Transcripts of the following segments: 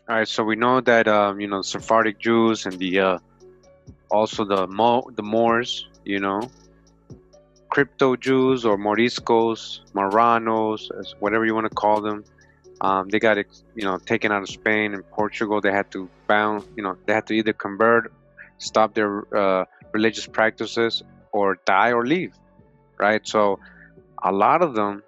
All right, so we know that Sephardic Jews and the also the Moors, crypto Jews or Moriscos, Marranos, whatever you want to call them. They got taken out of Spain and Portugal. They had to they had to either convert, stop their religious practices, or die or leave. Right. So a lot of them,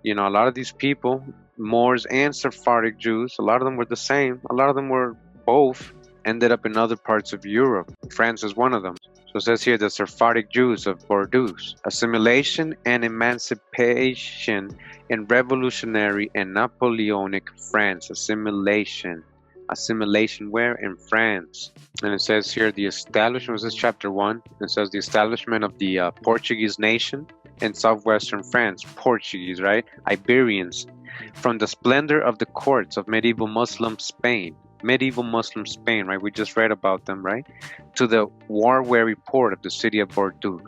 a lot of these people, Moors and Sephardic Jews, a lot of them were the same. A lot of them were both. Ended up in other parts of Europe. France is one of them. So it says here the Sephardic Jews of Bordeaux. Assimilation and emancipation in revolutionary and Napoleonic France. Assimilation. Assimilation where? In France. And it says here the establishment, this is chapter 1. It says the establishment of the Portuguese nation in southwestern France. Portuguese, right? Iberians. From the splendor of the courts of medieval Muslim Spain, right? We just read about them, right? To the war-weary port of the city of Bordeaux.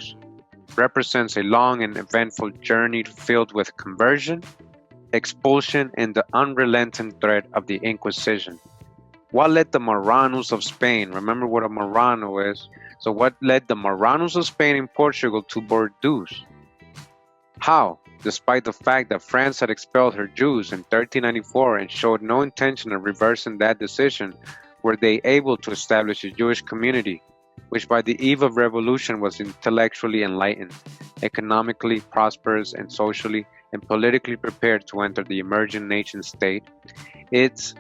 Represents a long and eventful journey filled with conversion, expulsion, and the unrelenting threat of the Inquisition. What led the Marranos of Spain? Remember what a Marrano is. So what led the Marranos of Spain in Portugal to Bordeaux? How? Despite the fact that France had expelled her Jews in 1394 and showed no intention of reversing that decision, were they able to establish a Jewish community, which by the eve of revolution was intellectually enlightened, economically prosperous, and socially and politically prepared to enter the emerging nation state. It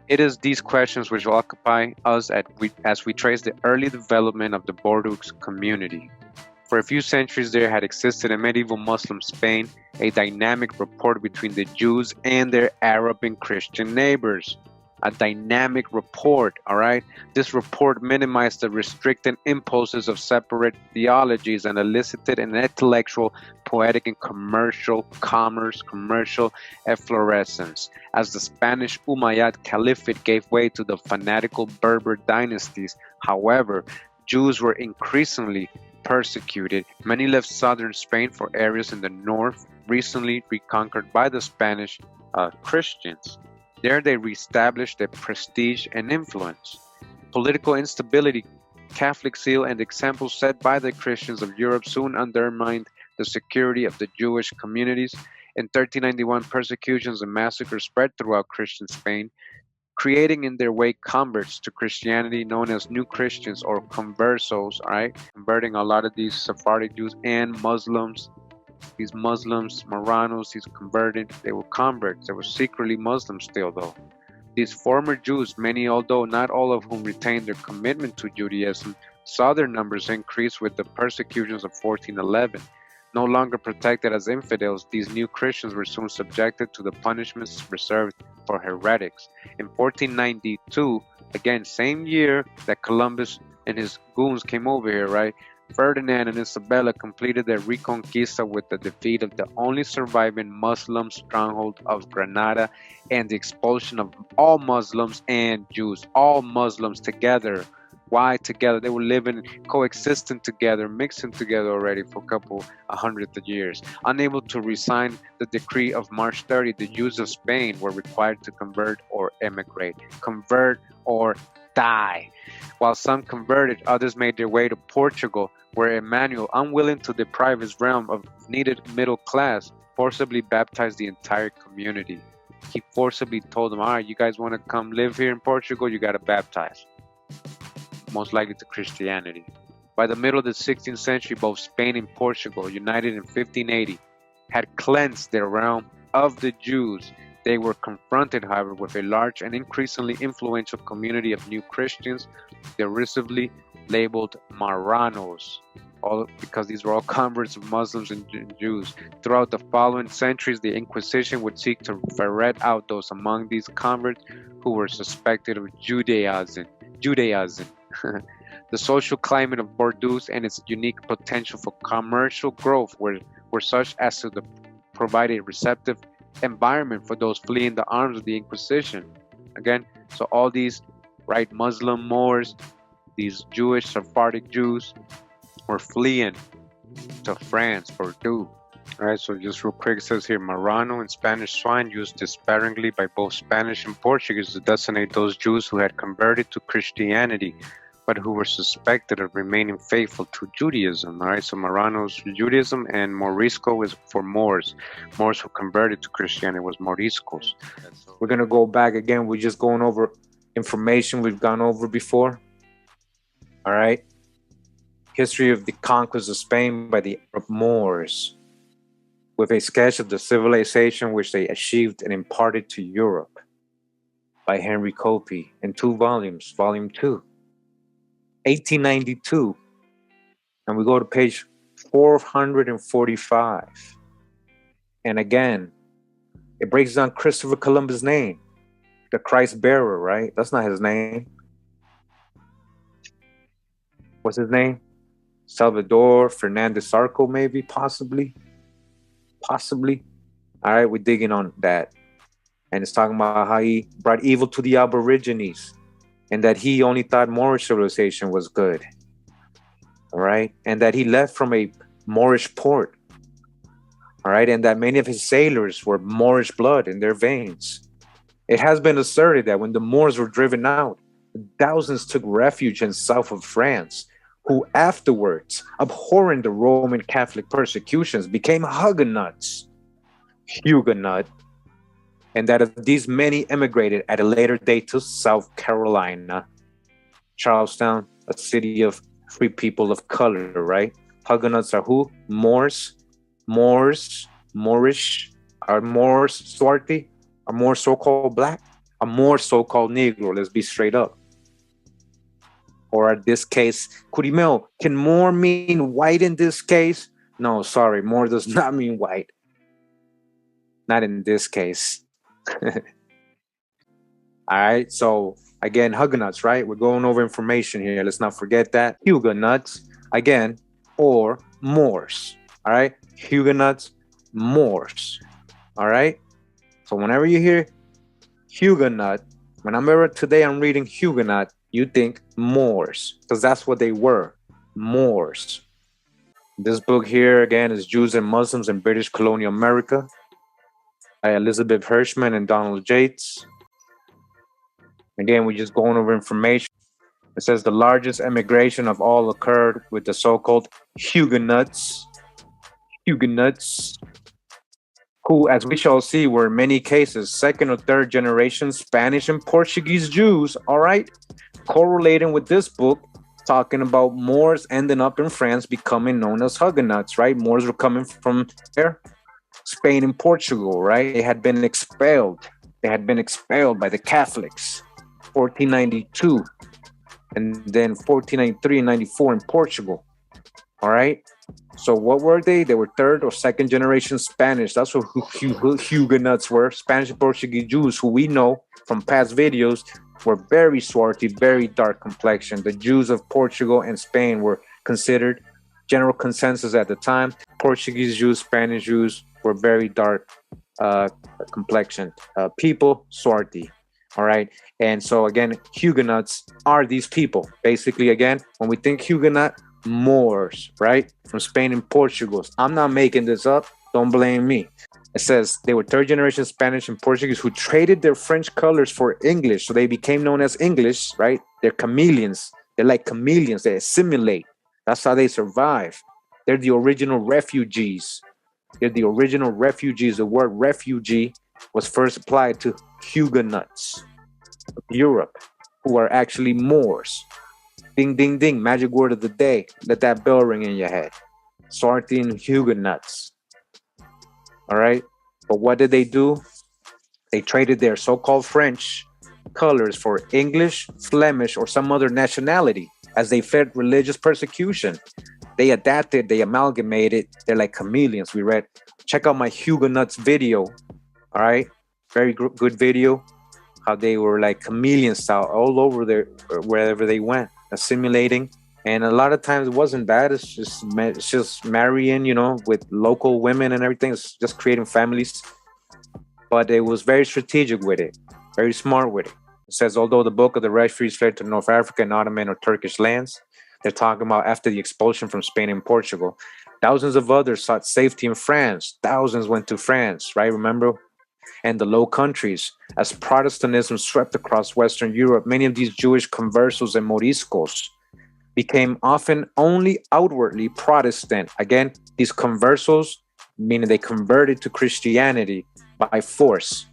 is these questions which will occupy us as we trace the early development of the Bordeaux community. For a few centuries there had existed in medieval Muslim Spain a dynamic rapport between the Jews and their Arab and Christian neighbors. A dynamic rapport, all right? This rapport minimized the restricting impulses of separate theologies and elicited an intellectual, poetic, and commercial efflorescence. As the Spanish Umayyad Caliphate gave way to the fanatical Berber dynasties, however, Jews were increasingly persecuted. Many left southern Spain for areas in the north recently reconquered by the Spanish Christians. There they reestablished their prestige and influence. Political instability, Catholic zeal, and examples set by the Christians of Europe soon undermined the security of the Jewish communities. In 1391, persecutions and massacres spread throughout Christian Spain, creating in their wake converts to Christianity known as New Christians or conversos, right? Converting a lot of these Sephardic Jews and Muslims. These Muslims, Marranos, these converted, they were converts. They were secretly Muslims still, though. These former Jews, many although not all of whom retained their commitment to Judaism, saw their numbers increase with the persecutions of 1411. No longer protected as infidels, these new Christians were soon subjected to the punishments reserved for heretics. In 1492, again, same year that Columbus and his goons came over here, right? Ferdinand and Isabella completed their reconquista with the defeat of the only surviving Muslim stronghold of Granada and the expulsion of all Muslims and Jews, all Muslims together. Why together? They were living, coexisting together, mixing together already for a hundred years. Unable to resign the decree of March 30, the Jews of Spain were required to convert or emigrate. Convert or die. While some converted, others made their way to Portugal, where Emmanuel, unwilling to deprive his realm of needed middle class, forcibly baptized the entire community. He forcibly told them, all right, you guys want to come live here in Portugal, you got to baptize. Most likely to Christianity. By the middle of the 16th century, both Spain and Portugal, united in 1580, had cleansed their realm of the Jews. They were confronted, however, with a large and increasingly influential community of new Christians, derisively labeled Marranos, all because these were all converts of Muslims and Jews. Throughout the following centuries, the Inquisition would seek to ferret out those among these converts who were suspected of Judaism. The social climate of Bordeaux and its unique potential for commercial growth were such as to provide a receptive environment for those fleeing the arms of the Inquisition. Again, so all these, right, Muslim Moors, these Jewish Sephardic Jews were fleeing to France, Bordeaux. All right, so just real quick, it says here Marrano and Spanish swine used disparagingly by both Spanish and Portuguese to designate those Jews who had converted to Christianity, but who were suspected of remaining faithful to Judaism. All right, so Marrano's Judaism and Morisco is for Moors. Moors who converted to Christianity was Moriscos. We're going to go back again. We're just going over information we've gone over before. All right. History of the conquest of Spain by the Moors, with a sketch of the civilization which they achieved and imparted to Europe, by Henry Copey in 2 volumes, volume 2, 1892. And we go to page 445. And again, it breaks down Christopher Columbus' name, the Christ bearer, right? That's not his name. What's his name? Salvador Fernandez Sarco, maybe, possibly. All right, we're digging on that. And it's talking about how he brought evil to the Aborigines and that he only thought Moorish civilization was good. All right. And that he left from a Moorish port. All right. And that many of his sailors were Moorish blood in their veins. It has been asserted that when the Moors were driven out, thousands took refuge in south of France, who afterwards, abhorring the Roman Catholic persecutions, became Huguenots. And that of these many emigrated at a later date to South Carolina. Charlestown, a city of free people of color, right? Huguenots are who? Moors, Moorish, are Moors swarthy, are more so-called black, are more so-called Negro, let's be straight up. Or in this case, Kurimeo, can Moor mean white in this case? No, sorry, Moor does not mean white. Not in this case. All right, so again, Huguenots, right? We're going over information here. Let's not forget that. Huguenots, again, or Moors. All right, Huguenots, Moors. All right, so whenever you hear Huguenot, whenever today I'm reading Huguenot, you think Moors, because that's what they were, Moors. This book here, again, is Jews and Muslims in British Colonial America by Elizabeth Hirschman and Donald Yates. Again, we're just going over information. It says the largest emigration of all occurred with the so-called Huguenots, who, as we shall see, were in many cases second or third generation Spanish and Portuguese Jews, all right? Correlating with this book, talking about Moors ending up in France becoming known as Huguenots, right? Moors were coming from there, Spain and Portugal, right? They had been expelled. They had been expelled by the Catholics, 1492, and then 1493 and 94 in Portugal, all right? So what were they? They were third or second generation Spanish. That's what Huguenots were, Spanish and Portuguese Jews, who we know from past videos were very swarthy, very dark complexion. The Jews of Portugal and Spain were considered, general consensus at the time, Portuguese Jews, Spanish Jews were very dark complexion. People, swarthy. All right. And so again, Huguenots are these people. Basically, again, when we think Huguenot, Moors, right? From Spain and Portugal. I'm not making this up. Don't blame me. It says they were third generation Spanish and Portuguese who traded their French colors for English. So they became known as English, right? They're chameleons. They're like chameleons. They assimilate. That's how they survive. They're the original refugees. The word refugee was first applied to Huguenots of Europe, who are actually Moors. Ding, ding, ding. Magic word of the day. Let that bell ring in your head. Swarthy and Huguenots. All right. But what did they do? They traded their so-called French colors for English, Flemish, or some other nationality as they feared religious persecution. They adapted, they amalgamated. They're like chameleons. Check out my Huguenots video. All right. Very good video. How they were like chameleon style all over wherever they went, assimilating. And a lot of times it wasn't bad. It's just marrying, with local women and everything. It's just creating families. But it was very strategic with it, very smart with it. It says, although the bulk of the refugees fled to North Africa and Ottoman or Turkish lands, they're talking about after the expulsion from Spain and Portugal, Thousands of others sought safety in France. Thousands went to France, right? Remember? And the Low Countries. As Protestantism swept across Western Europe, many of these Jewish conversos and moriscos became often only outwardly Protestant. Again, these conversos, meaning they converted to Christianity by force.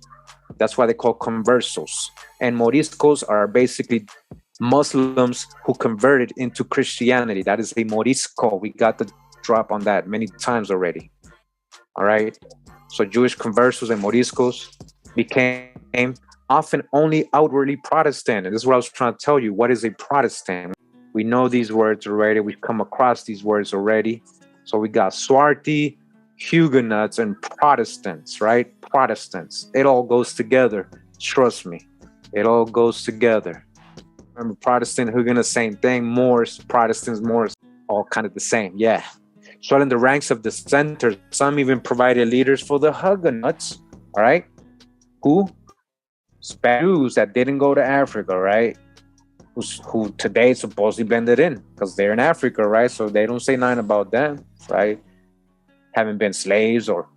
That's why they call conversos. And moriscos are basically Muslims who converted into Christianity. That is a morisco. We got the drop on that many times already. All right. So Jewish conversos and moriscos became often only outwardly Protestant. And this is what I was trying to tell you. What is a Protestant? We know these words already. We've come across these words already. So we got Swarthy, Huguenots, and Protestants, right? Protestants. It all goes together. Trust me. It all goes together. Remember, Protestant, Huguenot, same thing. Moors, Protestants, Moors, all kind of the same. Yeah. Swelling the ranks of dissenters, some even provided leaders for the Huguenots, all right? Who? Spaniards that didn't go to Africa, right? Who today supposedly blended in because they're in Africa, right? So they don't say nothing about them, right? Haven't been slaves or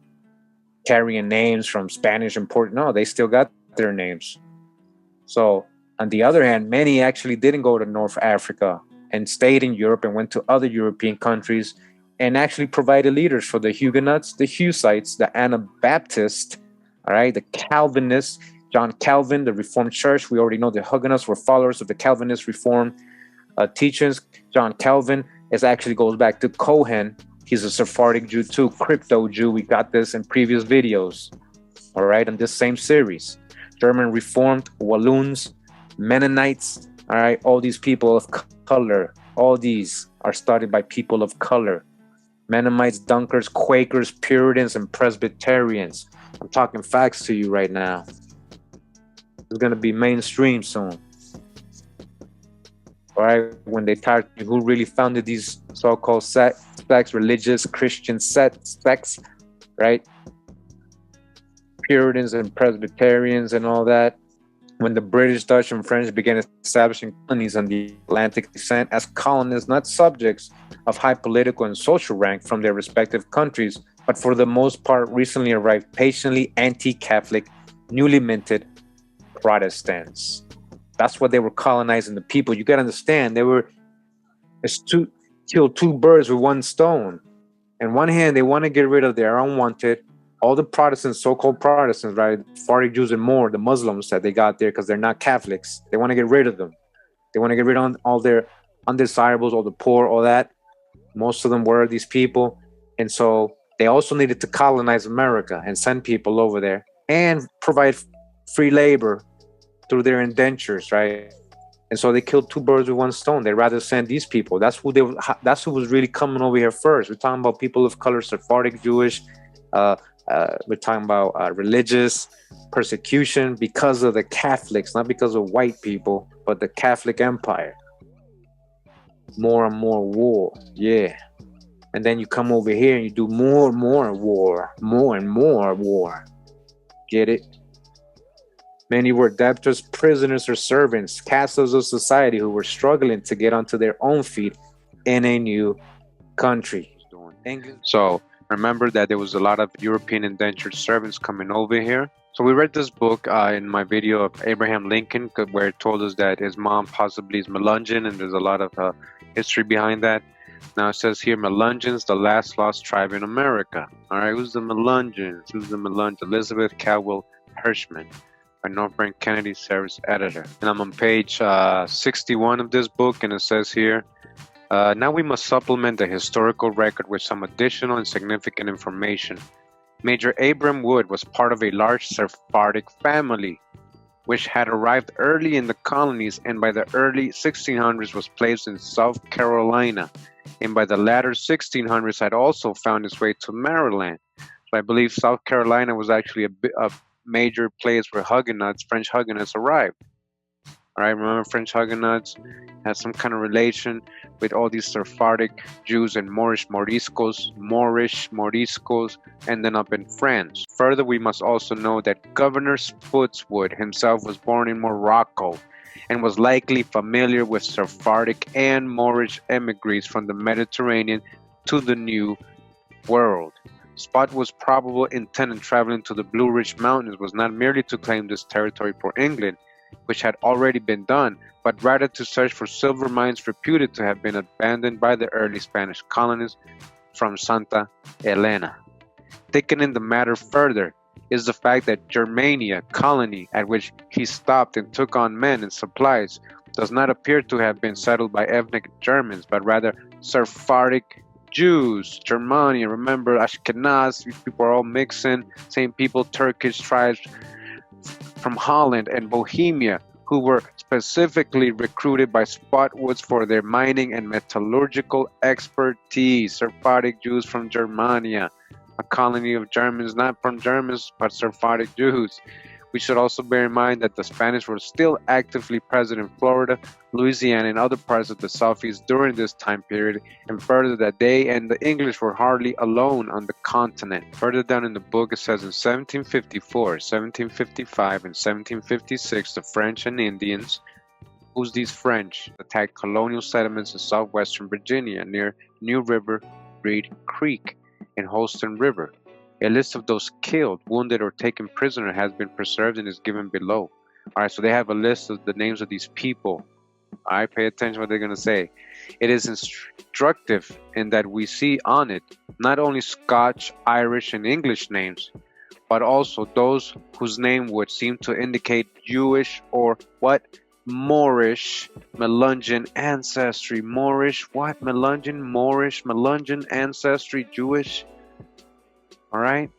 carrying names from Spanish and Portuguese. No, they still got their names. So on the other hand, many actually didn't go to North Africa and stayed in Europe and went to other European countries and actually provided leaders for the Huguenots, the Hussites, the Anabaptists, all right, the Calvinists, John Calvin, the Reformed Church. We already know the Huguenots were followers of the Calvinist Reformed teachings. John Calvin actually goes back to Cohen. He's a Sephardic Jew too, crypto Jew. We got this in previous videos, all right, in this same series. German Reformed, Walloons, Mennonites, all right, all these people of color, all these are started by people of color. Mennonites, Dunkers, Quakers, Puritans, and Presbyterians. I'm talking facts to you right now. It's going to be mainstream soon. All right, when they tell you who really founded these so-called sects, religious Christian sects, right? Puritans and Presbyterians and all that. When the British, Dutch, and French began establishing colonies on the Atlantic descent as colonists, not subjects of high political and social rank from their respective countries, but for the most part recently arrived patiently anti-Catholic, newly minted Protestants. That's what they were colonizing the people. You got to understand, kill two birds with one stone. On one hand, they want to get rid of their unwanted, all the Protestants, so-called Protestants, right? Sephardic Jews and more, the Muslims that they got there because they're not Catholics. They want to get rid of them. They want to get rid of all their undesirables, all the poor, all that. Most of them were these people. And so they also needed to colonize America and send people over there and provide free labor through their indentures, right? And so they killed two birds with one stone. They'd rather send these people. That's who was really coming over here first. We're talking about people of color, Sephardic, Jewish. We're talking about religious persecution because of the Catholics, not because of white people, but the Catholic Empire. More and more war, yeah. And then you come over here and you do more and more war, more and more war. Get it? Many were debtors, prisoners, or servants, castles of society who were struggling to get onto their own feet in a new country. So remember that there was a lot of European indentured servants coming over here. So we read this book in my video of Abraham Lincoln, where it told us that his mom possibly is Melungeon, and there's a lot of history behind that. Now it says here, Melungeons, the last lost tribe in America. All right, who's the Melungeons? Elizabeth Caldwell Hirschman, a Northburn Kennedy Service editor. And I'm on page 61 of this book, and it says here, now we must supplement the historical record with some additional and significant information. Major Abram Wood was part of a large Sephardic family, which had arrived early in the colonies and by the early 1600s was placed in South Carolina, and by the latter 1600s had also found its way to Maryland. So I believe South Carolina was actually a major place where French Huguenots arrived. All right, remember French Huguenots had some kind of relation with all these Sephardic Jews and Moorish Moriscos, ending up in France. Further, we must also know that Governor Spottswood himself was born in Morocco and was likely familiar with Sephardic and Moorish emigres from the Mediterranean to the new world. Spotwood's probable intent in traveling to the Blue Ridge Mountains was not merely to claim this territory for England, which had already been done, but rather to search for silver mines reputed to have been abandoned by the early Spanish colonists from Santa Elena. Thickening the matter further is the fact that Germania, colony at which he stopped and took on men and supplies, does not appear to have been settled by ethnic Germans, but rather Sephardic Jews. Germania, remember Ashkenaz, these people are all mixing, same people, Turkish tribes from Holland and Bohemia, who were specifically recruited by Spotwoods for their mining and metallurgical expertise. Sephardic Jews from Germania, a colony of Germans, not from Germans, but Sephardic Jews. We should also bear in mind that the Spanish were still actively present in Florida, Louisiana, and other parts of the Southeast during this time period, and further that they and the English were hardly alone on the continent. Further down in the book, it says in 1754, 1755, and 1756, the French and Indians, who's these French, attacked colonial settlements in southwestern Virginia near New River, Reed Creek, and Holston River. A list of those killed, wounded, or taken prisoner has been preserved and is given below. Alright, so they have a list of the names of these people. Alright, pay attention to what they're going to say. It is instructive in that we see on it not only Scotch, Irish, and English names, but also those whose name would seem to indicate Jewish or what? Moorish, Melungeon ancestry. Moorish, what? Melungeon, Moorish, Melungeon ancestry, Jewish. All right,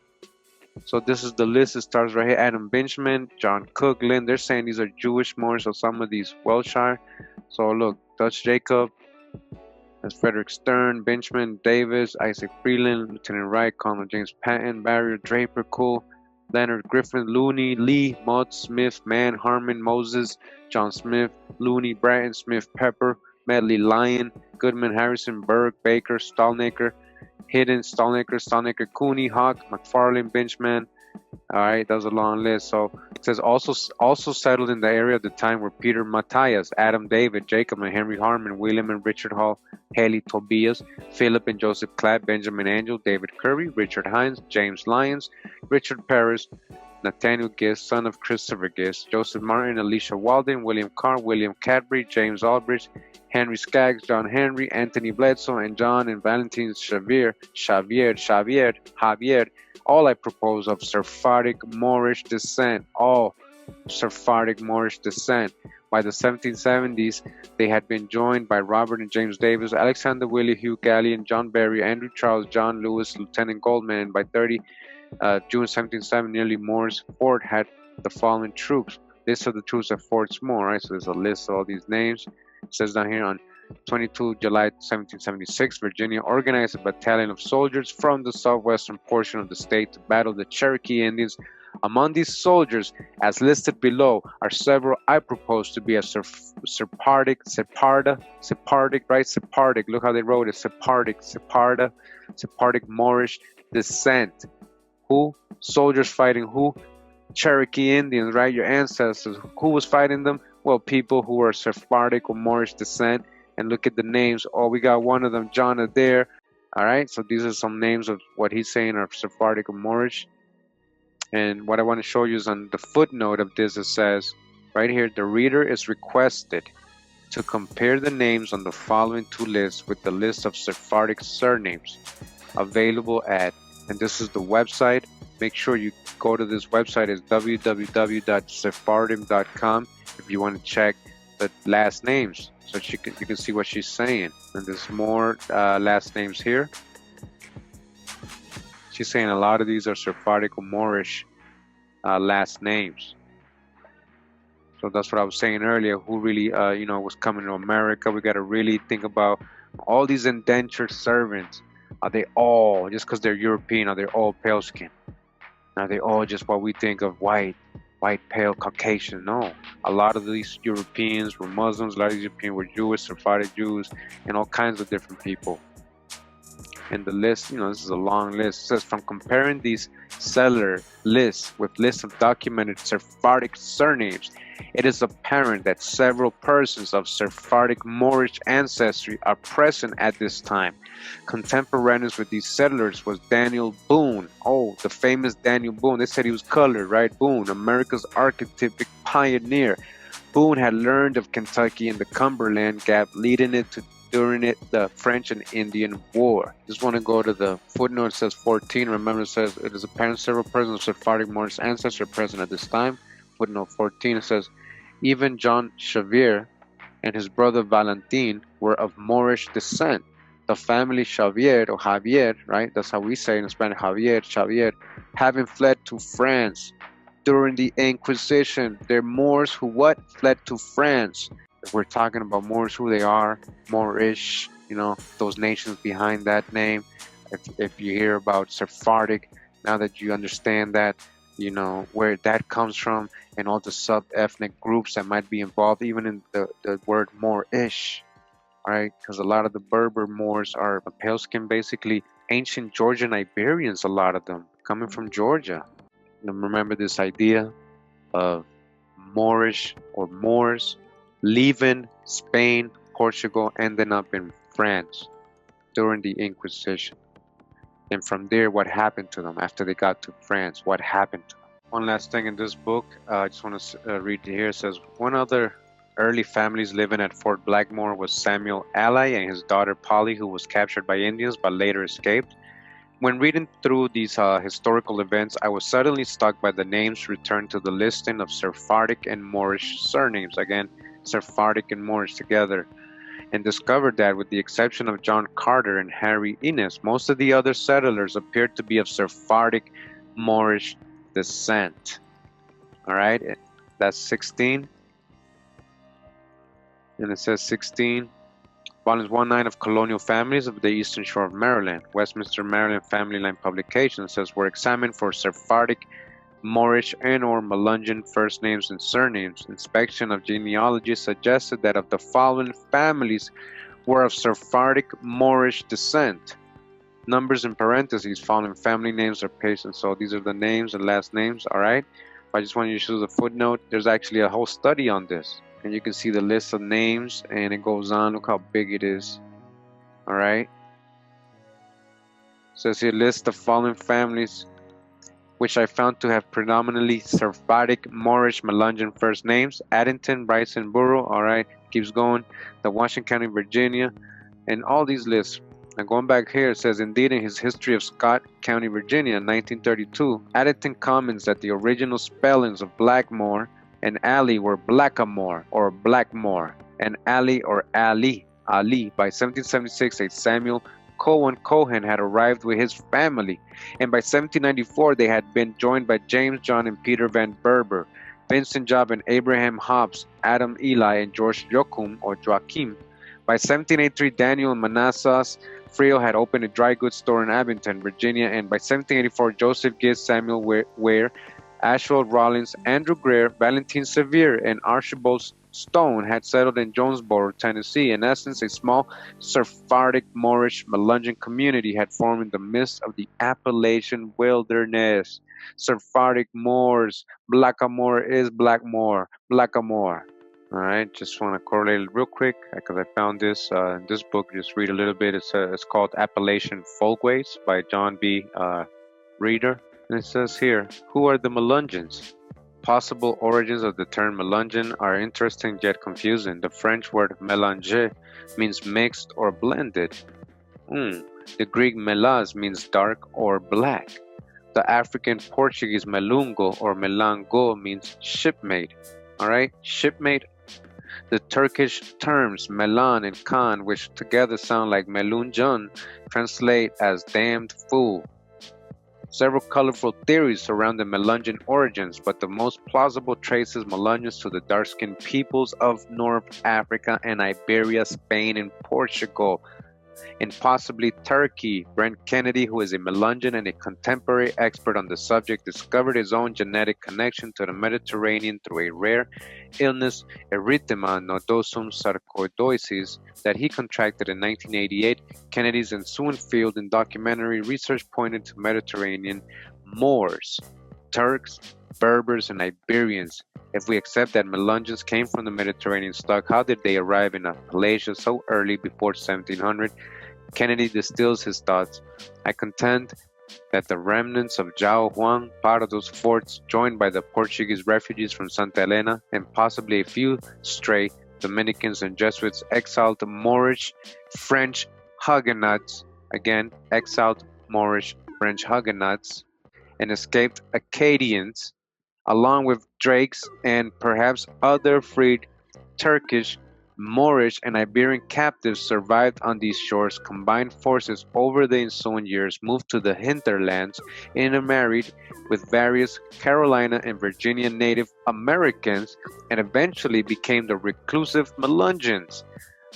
so this is the list. It starts right here. Adam Benjamin, John Coughlin. They're saying these are Jewish Moors, so some of these Welshire. So look, Dutch Jacob, that's Frederick Stern, Benjamin Davis, Isaac Freeland, Lieutenant Wright, Colonel James Patton, Barrier Draper, Cole, Leonard Griffin, Looney, Lee, Mudd, Smith, Mann, Harmon, Moses, John Smith, Looney, Bratton, Smith, Pepper, Medley, Lyon, Goodman, Harrison, Berg, Baker, Stallnaker, Hidden, Stallnaker, Cooney, Hawk, McFarlane, Benchman. All right, that was a long list. So it says also settled in the area of the time were Peter Matthias, Adam David, Jacob and Henry Harmon, William and Richard Hall, Haley Tobias, Philip and Joseph Clapp, Benjamin Angel, David Curry, Richard Hines, James Lyons, Richard Paris, Nathaniel Gist, son of Christopher Gist, Joseph Martin, Alicia Walden, William Carr, William Cadbury, James Albridge, Henry Skaggs, John Henry, Anthony Bledsoe, and John and Valentine Xavier, all I propose of Sephardic Moorish descent, all Sephardic Moorish descent. By the 1770s, they had been joined by Robert and James Davis, Alexander Willie, Hugh Gallion, John Berry, Andrew Charles, John Lewis, Lieutenant Goldman, and by June 1770, nearly Moore's Fort had the following troops. List of the troops at Forts Moore, right? So there's a list of all these names. It says down here on 22 July 1776, Virginia organized a battalion of soldiers from the southwestern portion of the state to battle the Cherokee Indians. Among these soldiers, as listed below, are several I propose to be a Sephardic, right? Sephardic, look how they wrote it, Sephardic Moorish descent. Who? Soldiers fighting who? Cherokee Indians, right? Your ancestors. Who was fighting them? Well, people who are Sephardic or Moorish descent. And look at the names. Oh, we got one of them, John Adair. All right, so these are some names of what he's saying are Sephardic or Moorish. And what I want to show you is on the footnote of this, it says right here, the reader is requested to compare the names on the following two lists with the list of Sephardic surnames available at, and this is the website. Make sure you go to this website. It's www.sephardim.com if you want to check the last names, so you can see what she's saying. And there's more last names here. She's saying a lot of these are Sephardic or Moorish last names. So that's what I was saying earlier. Who really, was coming to America? We got to really think about all these indentured servants. Are they all, just because they're European, are they all pale skin? Are they all just what we think of white, pale, Caucasian? No. A lot of these Europeans were Muslims. A lot of these Europeans were Jewish, Sephardic Jews, and all kinds of different people. And the list, this is a long list. It says, from comparing these settler lists with lists of documented Sephardic surnames, it is apparent that several persons of Sephardic Moorish ancestry are present at this time. Contemporaneous with these settlers was Daniel Boone. Oh, the famous Daniel Boone. They said he was colored, right? Boone, America's archetypic pioneer. Boone had learned of Kentucky and the Cumberland Gap, leading it to during the French and Indian War. Just want to go to the footnote. It says 14. Remember, it says it is apparent several persons of Sephardic Moorish ancestry present at this time. Footnote 14, it says, even John Xavier and his brother Valentin were of Moorish descent. The family Xavier, or Javier, right? That's how we say in Spanish, Xavier, having fled to France during the Inquisition. They're Moors who fled to France. If we're talking about Moors, who they are, Moorish, those nations behind that name. If you hear about Sephardic, now that you understand that, where that comes from, and all the sub-ethnic groups that might be involved, even in the word Moorish, right? Because a lot of the Berber Moors are pale skin, basically ancient Georgian Iberians, a lot of them coming from Georgia. Remember this idea of Moorish or Moors leaving Spain, Portugal, ending up in France during the Inquisition. And from there, what happened to them after they got to France? What happened to them? One last thing in this book, I just want to read here. It says, one other early families living at Fort Blackmore was Samuel Alley and his daughter Polly, who was captured by Indians but later escaped. When reading through these historical events, I was suddenly struck by the names returned to the listing of Sephardic and Moorish surnames. Again, Sephardic and Moorish together. And discovered that, with the exception of John Carter and Harry Innes, most of the other settlers appeared to be of Sephardic Moorish descent. All right, that's 16. And it says 16, Volumes 1-9 of Colonial Families of the Eastern Shore of Maryland, Westminster, Maryland Family Line Publications, says, were examined for Sephardic, Moorish, and or Melungeon first names and surnames. Inspection of genealogy suggested that of the following families were of Sephardic Moorish descent. Numbers in parentheses, following family names are pasted. So these are the names and last names, all right? I just want you to choose a footnote. There's actually a whole study on this. And you can see the list of names, and it goes on. Look how big it is. All right? It says here, list the following families, which I found to have predominantly Sephardic, Moorish, Melungeon first names. Addington, Bryson, Borough, all right, keeps going. The Washington County, Virginia, and all these lists. And going back here, it says, indeed, in his History of Scott County, Virginia, 1932, Addington comments that the original spellings of Blackmore and Alley were Blackamore or Blackmore, and Ali or Ali. By 1776, a Samuel Cohen had arrived with his family, and by 1794 they had been joined by James John and Peter Van Berber, Vincent Job and Abraham Hobbs, Adam Eli and George Joachim. By 1783, Daniel and Manassas Frio had opened a dry goods store in Abington, Virginia, and by 1784, Joseph Gibbs, Samuel Ware, Ashwell Rollins, Andrew Greer, Valentin Sevier, and Archibald Stone had settled in Jonesboro, Tennessee. In essence, a small Sephardic Moorish Melungeon community had formed in the midst of the Appalachian wilderness. Sephardic Moors, Blackamore is Blackmore, Blackamore. All right, just want to correlate it real quick because I found this in this book. Just read a little bit. It's called Appalachian Folkways by John B. Reeder. And it says here, who are the Melungeons? Possible origins of the term Melungeon are interesting yet confusing. The French word mélanger means mixed or blended. The Greek melas means dark or black. The African Portuguese melungo or melango means shipmate. All right, shipmate. The Turkish terms melan and khan, which together sound like melungeon, translate as damned fool. Several colorful theories surround the Melungeon origins, but the most plausible traces Melungeons to the dark-skinned peoples of North Africa and Iberia, Spain, and Portugal. In possibly Turkey, Brent Kennedy, who is a Melungeon and a contemporary expert on the subject, discovered his own genetic connection to the Mediterranean through a rare illness, erythema nodosum sarcoidosis, that he contracted in 1988. Kennedy's ensuing field and documentary research pointed to Mediterranean Moors, Turks, Berbers, and Iberians. If we accept that Melungeons came from the Mediterranean stock, how did they arrive in Appalachia so early before 1700? Kennedy distills his thoughts. I contend that the remnants of João Juan Pardo's forts, joined by the Portuguese refugees from Santa Elena, and possibly a few stray Dominicans and Jesuits, exiled Moorish, French Huguenots, again, exiled Moorish, French Huguenots, and escaped Acadians, along with Drakes and perhaps other freed Turkish, Moorish, and Iberian captives survived on these shores. Combined forces over the ensuing years moved to the hinterlands, intermarried with various Carolina and Virginia Native Americans, and eventually became the reclusive Melungeons.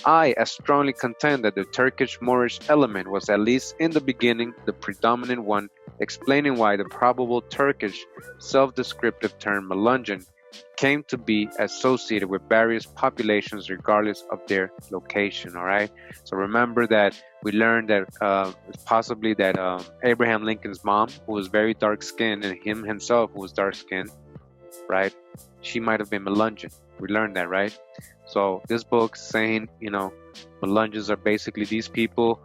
I strongly contend that the Turkish Moorish element was, at least in the beginning, the predominant one, explaining why the probable Turkish self-descriptive term Melungeon came to be associated with various populations regardless of their location. All right, so remember that we learned that possibly that Abraham Lincoln's mom, who was very dark-skinned, and him himself, who was dark-skinned, right, she might have been Melungeon. We learned that, right? So this book saying, Melungeons are basically these people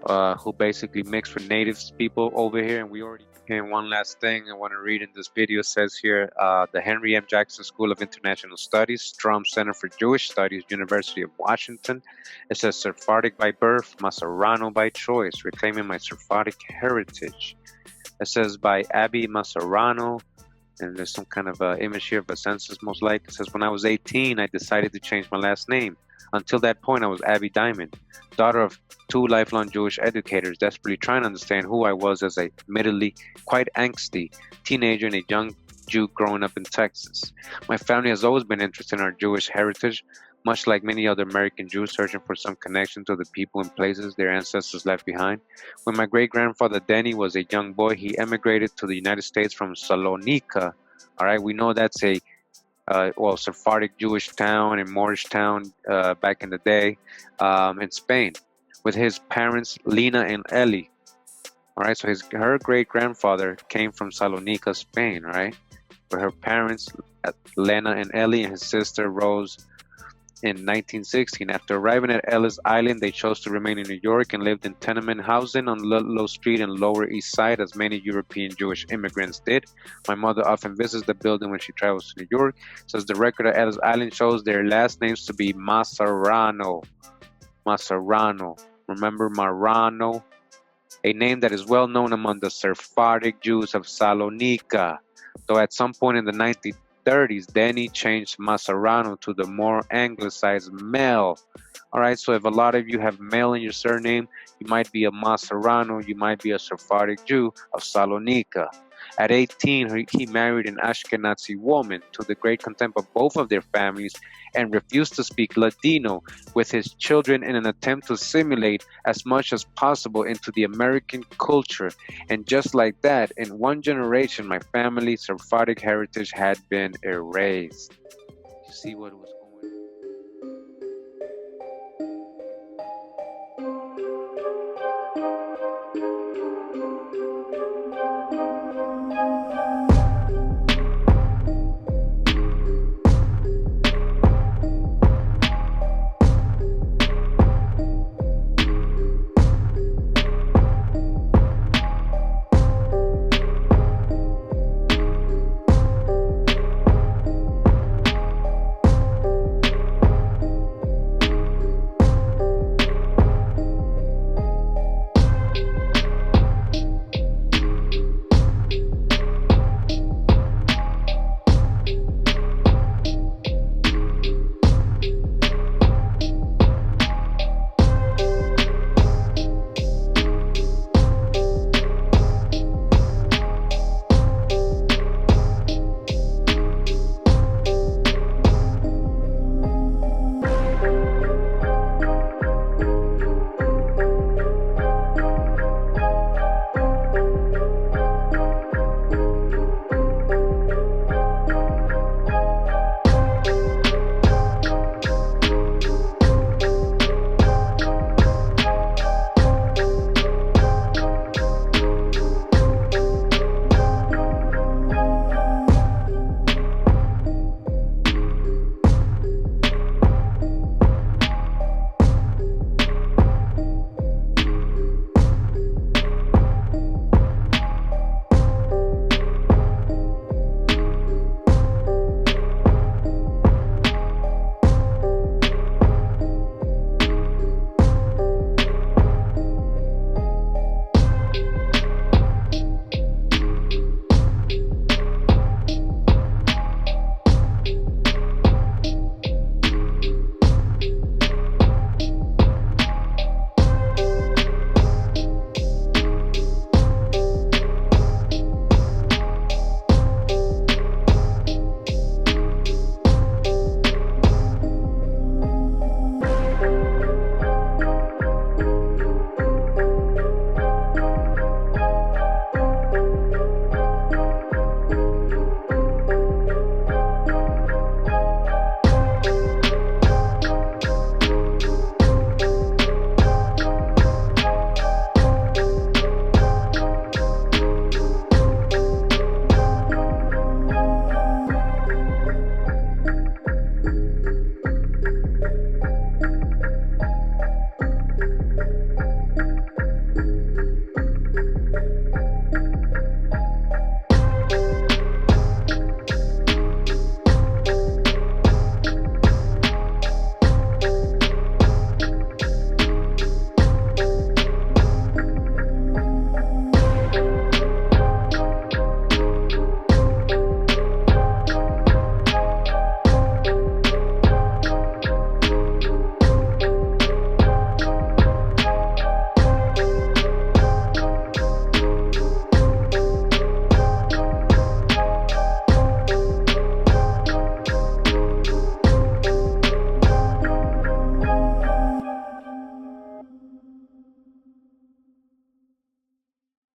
who basically mix with natives people over here, and we already. And one last thing I want to read in this video says here, the Henry M. Jackson School of International Studies, Strom Center for Jewish Studies, University of Washington. It says Sephardic by birth, Maserano by choice, reclaiming my Sephardic heritage. It says by Abby Maserano, and there's some kind of image here of a census most likely. It says, when I was 18, I decided to change my last name. Until that point, I was Abby Diamond, daughter of two lifelong Jewish educators, desperately trying to understand who I was as a admittedly quite angsty teenager and a young Jew growing up in Texas. My family has always been interested in our Jewish heritage, much like many other American Jews searching for some connection to the people and places their ancestors left behind. When my great-grandfather Denny was a young boy, he emigrated to the United States from Salonika. All right, we know that's a Sephardic Jewish town and Moorish town back in the day in Spain, with his parents Lena and Eli. All right, so her great grandfather came from Salonika, Spain, right? With her parents Lena and Eli, and his sister Rose. In 1916, after arriving at Ellis Island, they chose to remain in New York and lived in tenement housing on Ludlow Street and Lower East Side, as many European Jewish immigrants did. My mother often visits the building when she travels to New York. Says the record at Ellis Island shows their last names to be Maserano. Maserano. Remember Marano? A name that is well known among the Sephardic Jews of Salonika. Though at some point in the 1930s, Denny changed Maserano to the more anglicized Mel. All right, so if a lot of you have Mel in your surname, you might be a Maserano, you might be a Sephardic Jew of Salonika. At 18, he married an Ashkenazi woman, to the great contempt of both of their families, and refused to speak Latino with his children in an attempt to assimilate as much as possible into the American culture. And just like that, in one generation, my family's Sephardic heritage had been erased. You see what was going on?